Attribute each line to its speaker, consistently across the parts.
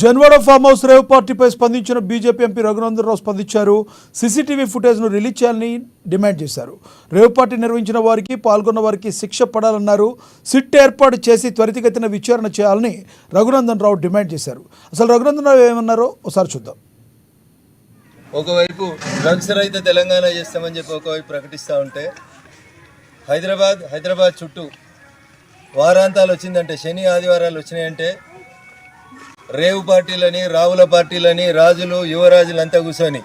Speaker 1: Janwada farm house rave పార్టీపై స్పందించిన BJP MP Raghunandan Rao స్పందించారు. సీసీటీవీ ఫుటేజ్ను రిలీజ్ చేయాలని డిమాండ్ చేశారు. రేవ్ పార్టీ నిర్వహించిన వారికి పాల్గొన్న వారికి శిక్ష పడాలన్నారు. సిట్ ఏర్పాటు చేసి త్వరితగతిన విచారణ చేయాలని రఘునందన్ రావు డిమాండ్ చేశారు. అసలు రఘునందన్ రావు ఏమన్నారో ఒకసారి చూద్దాం.
Speaker 2: ఒకవైపు డ్రగ్స్ రహిత తెలంగాణ చేస్తామని చెప్పి ఒకవైపు ప్రకటిస్తూ ఉంటే హైదరాబాద్ చుట్టూ వారాంతాలు వచ్చిందంటే శని ఆదివారాలు వచ్చినాయంటే రేవు పార్టీలని రావుల పార్టీలని రాజులు యువరాజులంతా కూర్చొని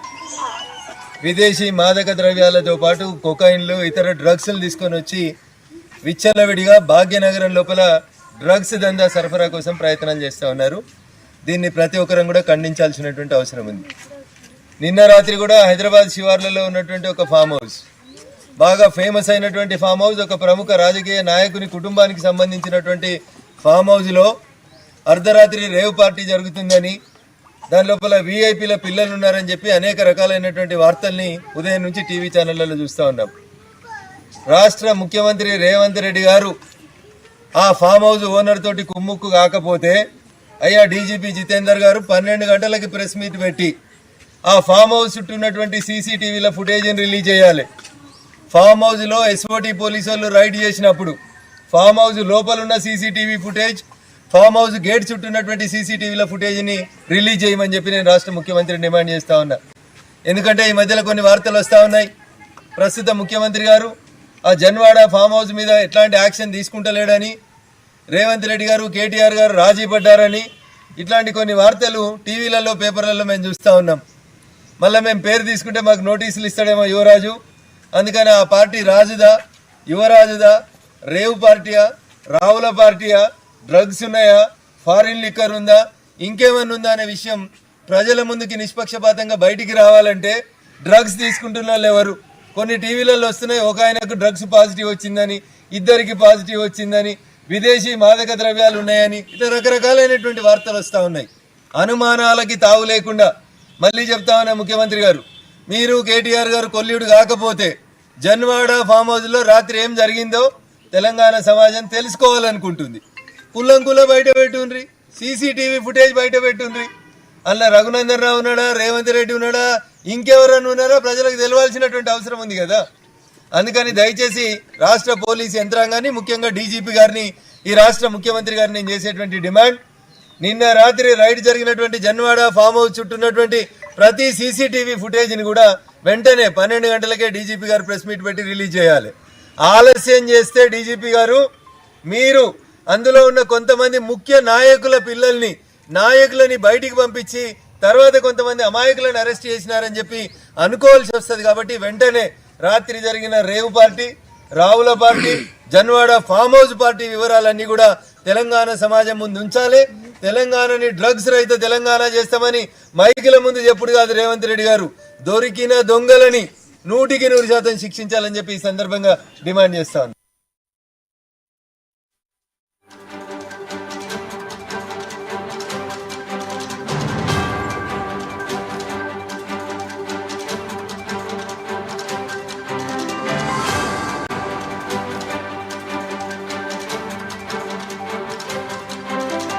Speaker 2: విదేశీ మాదక ద్రవ్యాలతో పాటు కొకైన్లు ఇతర డ్రగ్స్లు తీసుకొని వచ్చి విచ్చలవిడిగా భాగ్యనగరం లోపల డ్రగ్స్ దందా సరఫరా కోసం ప్రయత్నాలు చేస్తూ ఉన్నారు. దీన్ని ప్రతి ఒక్కరం కూడా ఖండించాల్సినటువంటి అవసరం ఉంది. నిన్న రాత్రి కూడా హైదరాబాద్ శివార్లలో ఉన్నటువంటి ఒక ఫామ్ హౌస్, బాగా ఫేమస్ అయినటువంటి ఫామ్ హౌస్, ఒక ప్రముఖ రాజకీయ నాయకుని కుటుంబానికి సంబంధించినటువంటి ఫామ్ హౌస్లో అర్ధరాత్రి రేవ్ పార్టీ జరుగుతుందని, దాని లోపల వీఐపీల పిల్లలు ఉన్నారని చెప్పి అనేక రకాలైనటువంటి వార్తల్ని ఉదయం నుంచి టీవీ ఛానళ్లలో చూస్తూ ఉన్నాం. రాష్ట్ర ముఖ్యమంత్రి రేవంత్ రెడ్డి గారు ఆ ఫామ్ హౌస్ ఓనర్ తోటి కుమ్ముక్కు కాకపోతే అయ్యా డీజీపీ జితేందర్ గారు 12 గంటలకి ప్రెస్ మీట్ పెట్టి ఆ ఫామ్ హౌస్ చుట్టూ ఉన్నటువంటి సీసీటీవీల ఫుటేజ్ని రిలీజ్ చేయాలి. ఫామ్ హౌస్లో ఎస్ఓటీ పోలీసు వాళ్ళు రైడ్ చేసినప్పుడు ఫామ్ హౌస్ లోపల ఉన్న CCTV footage, farm house gate చుట్టూ ఉన్నటువంటి సీసీటీవీల ఫుటేజ్ని రిలీజ్ చేయమని చెప్పి నేను రాష్ట్ర ముఖ్యమంత్రిని డిమాండ్ చేస్తూ ఉన్నా. ఎందుకంటే ఈ మధ్యలో కొన్ని వార్తలు వస్తూ ఉన్నాయి. ప్రస్తుత ముఖ్యమంత్రి గారు ఆ జన్వాడ ఫామ్ హౌస్ మీద ఎట్లాంటి యాక్షన్ తీసుకుంటలేడని, రేవంత్ రెడ్డి గారు కేటీఆర్ గారు రాజీ పడ్డారని, ఇట్లాంటి కొన్ని వార్తలు టీవీలలో పేపర్లలో మేము చూస్తూ ఉన్నాం. మళ్ళీ మేము పేరు తీసుకుంటే మాకు నోటీసులు ఇస్తాడేమో యువరాజు. అందుకని ఆ పార్టీ రాజుదా, యువరాజుదా, రేవ్ పార్టీయా, రావుల పార్టీయా, డ్రగ్స్ ఉన్నాయా, ఫారిన్ లిక్కర్ ఉందా, ఇంకేమన్నా ఉందా అనే విషయం ప్రజల ముందుకి నిష్పక్షపాతంగా బయటికి రావాలంటే డ్రగ్స్ తీసుకుంటున్న వాళ్ళు ఎవరు? కొన్ని టీవీలలో వస్తున్నాయి, ఒక ఆయనకు డ్రగ్స్ పాజిటివ్ వచ్చిందని, ఇద్దరికి పాజిటివ్ వచ్చిందని, విదేశీ మాదక ద్రవ్యాలు ఉన్నాయని, ఇట్లా రకరకాలైనటువంటి వార్తలు వస్తూ ఉన్నాయి. అనుమానాలకి తావు లేకుండా మళ్ళీ చెప్తా ఉన్నా ముఖ్యమంత్రి గారు, మీరు కేటీఆర్ గారు కొల్లుడు కాకపోతే జన్వాడ ఫామ్ హౌస్లో రాత్రి ఏం జరిగిందో తెలంగాణ సమాజం తెలుసుకోవాలనుకుంటుంది. కుల్లంకుల బయట పెట్టుండ్రి, సీసీటీవీ ఫుటేజ్ బయట పెట్టుండ్రి. అలా రఘునందన్ రావు ఉన్నాడా, రేవంత్ రెడ్డి ఉన్నాడా, ఇంకెవరన్నా ఉన్నారా ప్రజలకు తెలియాల్సినటువంటి అవసరం ఉంది కదా. అందుకని దయచేసి రాష్ట్ర పోలీసు యంత్రాంగాన్ని, ముఖ్యంగా డీజీపీ గారిని, ఈ రాష్ట్ర ముఖ్యమంత్రి గారిని నేను చేసేటువంటి డిమాండ్, నిన్న రాత్రి రైడ్ జరిగినటువంటి జన్వాడ ఫామ్ హౌస్ చుట్టూ ఉన్నటువంటి ప్రతి సీసీటీవీ ఫుటేజ్ని కూడా వెంటనే 12 గంటలకే డీజీపీ గారు ప్రెస్ మీట్ పెట్టి రిలీజ్ చేయాలి. ఆలస్యం చేస్తే డీజీపీ గారు మీరు అందులో ఉన్న కొంతమంది ముఖ్య నాయకులని బయటికి పంపించి తర్వాత కొంతమంది అమాయకులను అరెస్ట్ చేసినారని చెప్పి అనుకోవాల్సి వస్తుంది. కాబట్టి వెంటనే రాత్రి జరిగిన రేవు party, Ravula party, Janwada farm house party వివరాలన్నీ కూడా తెలంగాణ సమాజం ముందు ఉంచాలి. తెలంగాణని డ్రగ్స్ రహిత తెలంగాణ చేస్తామని మైకుల ముందు చెప్పుడు కాదు రేవంత్ రెడ్డి గారు, దొరికిన దొంగలని 100% శిక్షించాలని చెప్పి ఈ సందర్భంగా డిమాండ్ చేస్తాను.